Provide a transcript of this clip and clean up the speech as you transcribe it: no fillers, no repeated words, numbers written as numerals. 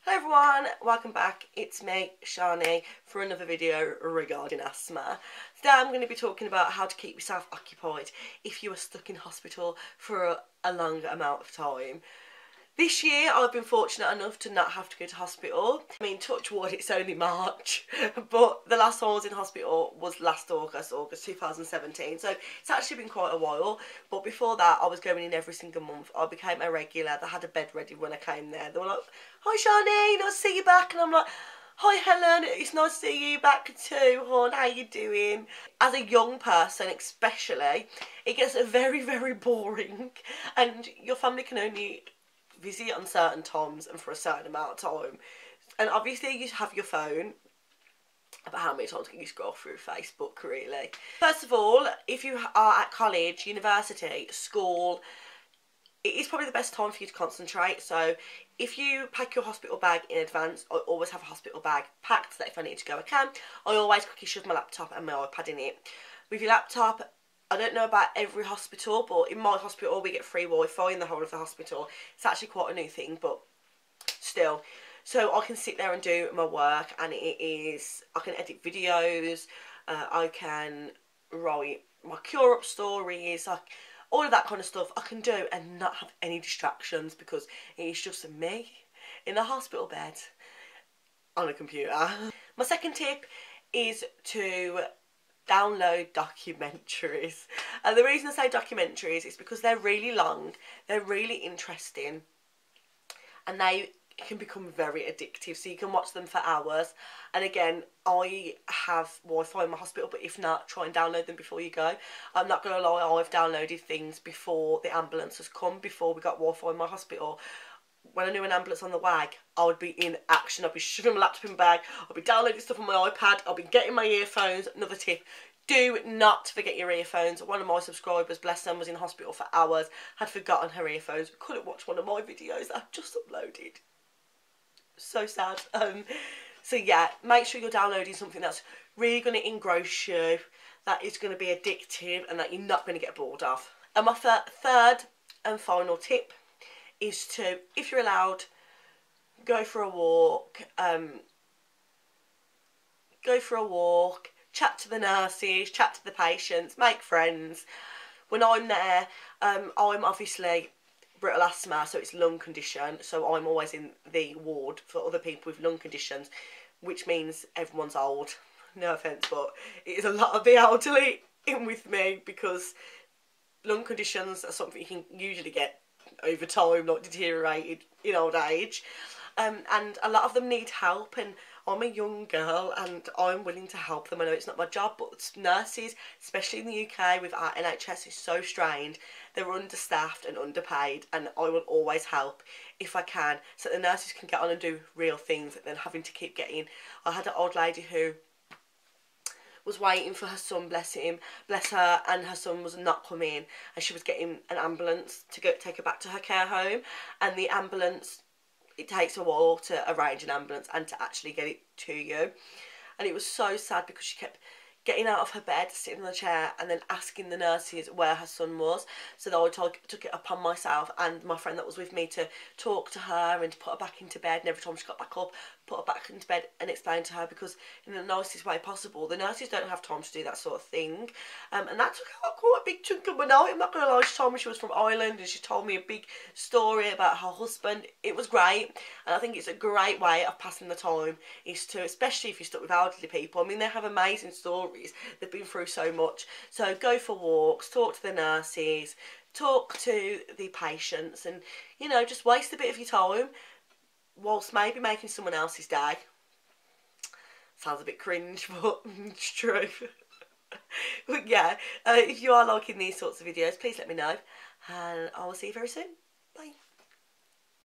Hello everyone, welcome back. It's me, Shani, for another video regarding asthma. Today I'm going to be talking about how to keep yourself occupied if you are stuck in hospital for a long amount of time. This year I've been fortunate enough to not have to go to hospital. I mean, touch wood, it's only March, but the last time I was in hospital was last August 2017, so it's actually been quite a while. But before that I was going in every single month. I became a regular. They had a bed ready when I came there. They were like, "Hi Shani, nice to see you back," and I'm like, "Hi Helen, it's nice to see you back too, hon, how you doing?" As a young person especially, it gets very, very boring and your family can only visit on certain times and for a certain amount of time. And obviously you have your phone, but how many times can you scroll through Facebook really? First of all, if you are at college, university, school, it is probably the best time for you to concentrate. So if you pack your hospital bag in advance, I always have a hospital bag packed so that if I need to go I can. I always quickly shove my laptop and my iPad in it. With your laptop, I don't know about every hospital, but in my hospital we get free Wi-Fi in the whole of the hospital. It's actually quite a new thing, but still. So I can sit there and do my work, and I can edit videos, I can write my cure up stories, like all of that kind of stuff I can do and not have any distractions, because it is just me in a hospital bed on a computer. My second tip is to download documentaries. And the reason I say documentaries is because they're really long, they're really interesting, and they can become very addictive, so you can watch them for hours. And again, I have Wi-Fi in my hospital, but if not, try and download them before you go. I'm not going to lie, I've downloaded things before the ambulance has come, before we got Wi-Fi in my hospital. When I knew an ambulance on the way, I would be in action. I'd be shoving my laptop in my bag, I'd be downloading stuff on my iPad, I'd be getting my earphones. Another tip, do not forget your earphones. One of my subscribers, bless them, was in hospital for hours, had forgotten her earphones, couldn't watch one of my videos that I've just uploaded. So sad. So yeah, make sure you're downloading something that's really going to engross you, that is going to be addictive, and that you're not going to get bored of. And my third and final tip is to, if you're allowed, go for a walk. Chat to the nurses, chat to the patients, make friends. When I'm there, I'm obviously brittle asthma, so it's lung condition, so I'm always in the ward for other people with lung conditions, which means everyone's old. No offence, but it is a lot of the elderly in with me, because lung conditions are something you can usually get over time, like deteriorated in old age, and a lot of them need help, and I'm a young girl and I'm willing to help them. I know it's not my job, but nurses, especially in the UK with our NHS, is so strained. They're understaffed and underpaid, and I will always help if I can, so the nurses can get on and do real things than having to keep getting. I had an old lady who was waiting for her son, bless her, and her son was not coming, and she was getting an ambulance to go take her back to her care home, and the ambulance, it takes a while to arrange an ambulance and to actually get it to you. And it was so sad because she kept getting out of her bed, sitting in the chair, and then asking the nurses where her son was. So I took it upon myself and my friend that was with me to talk to her and to put her back into bed, and every time she got back up, put her back into bed and explain to her, because in the nicest way possible, the nurses don't have time to do that sort of thing. And that took quite a big chunk of my night. I'm not going to lie, she told me she was from Ireland, and she told me a big story about her husband. It was great, and I think it's a great way of passing the time, is to, especially if you're stuck with elderly people. I mean, they have amazing stories, they've been through so much. So go for walks, talk to the nurses, talk to the patients, and, you know, just waste a bit of your time whilst maybe making someone else's day. Sounds a bit cringe, but it's true. But yeah, if you are liking these sorts of videos, please let me know, and I will see you very soon. Bye.